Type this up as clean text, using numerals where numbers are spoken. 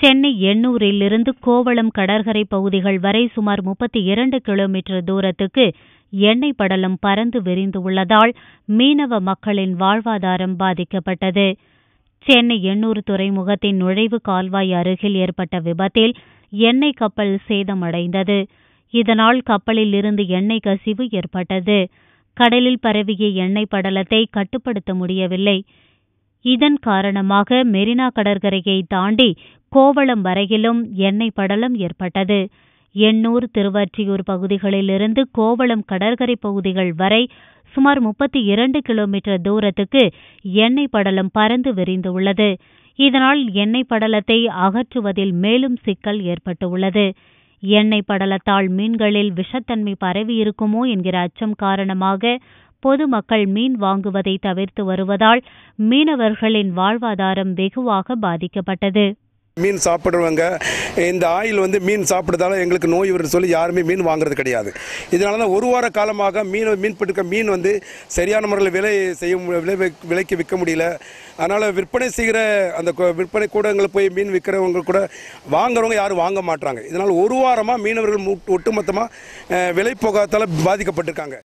சென்னை எண்ணூரிலிருந்து கோவளம் கடற்கரை பகுதிகள் வரை சுமார் 32 கிலோமீட்டர் தூரத்துக்கு எண்ணெய் படலம் பறந்து விரிந்துள்ளதால் மீனவ மக்களின் வாழ்வாதாரம் பாதிக்கப்பட்டது. சென்னை எண்ணூர் துறைமுகத்தின் நுழைவு கால்வாய் அருகில் ஏற்பட்ட விபத்தில் எண்ணெய் கப்பல் சேதமடைந்தது. இதனால் கப்பலில் இருந்து எண்ணெய் கசிவு ஏற்பட்டது. கடலில் பரவிய எண்ணெய் படலத்தை கட்டுப்படுத்த முடியவில்லை. இதன் காரணமாக மெரினா கடற்கரையை தாண்டி கோவளம் வரையிலும் எண்ணெய் படலம் ஏற்பட்டது. எண்ணூர், திருவொற்றியூர் பகுதிகளிலிருந்து கோவளம் கடற்கரை பகுதிகள் வரை சுமார் 32 கிலோமீட்டர் தூரத்துக்கு எண்ணெய் படலம் பறந்து விரிந்துள்ளது. இதனால் எண்ணெய் படலத்தை அகற்றுவதில் மேலும் சிக்கல் ஏற்பட்டுள்ளது. எண்ணெய் படலத்தால் மீன்களில் விஷத்தன்மை பரவி இருக்குமோ என்கிற அச்சம் காரணமாக பொதுமக்கள் மீன் வாங்குவதை தவிர்த்து வருவதால் மீனவர்களின் வாழ்வாதாரம் வெகுவாக பாதிக்கப்பட்டது. மீன் சாப்பிடுறவங்க இந்த ஆயில் மீன் சாப்பிடுறதால எங்களுக்கு நோய் வருது சொல்லி யாருமே மீன் வாங்குறது கிடையாது. இதனால தான் ஒரு வார காலமாக மீன் பிடிக்க மீன் சரியான முறையில் விலைக்கு விற்க முடியல. அதனால் விற்பனை செய்கிற அந்த விற்பனை கூடங்களை போய் மீன் விற்கிறவங்க கூட வாங்குறவங்க யாரும் வாங்க மாட்டாங்க. இதனால் ஒரு வாரமாக மீனவர்கள் ஒட்டுமொத்தமாக விலை போகாதால பாதிக்கப்பட்டிருக்காங்க.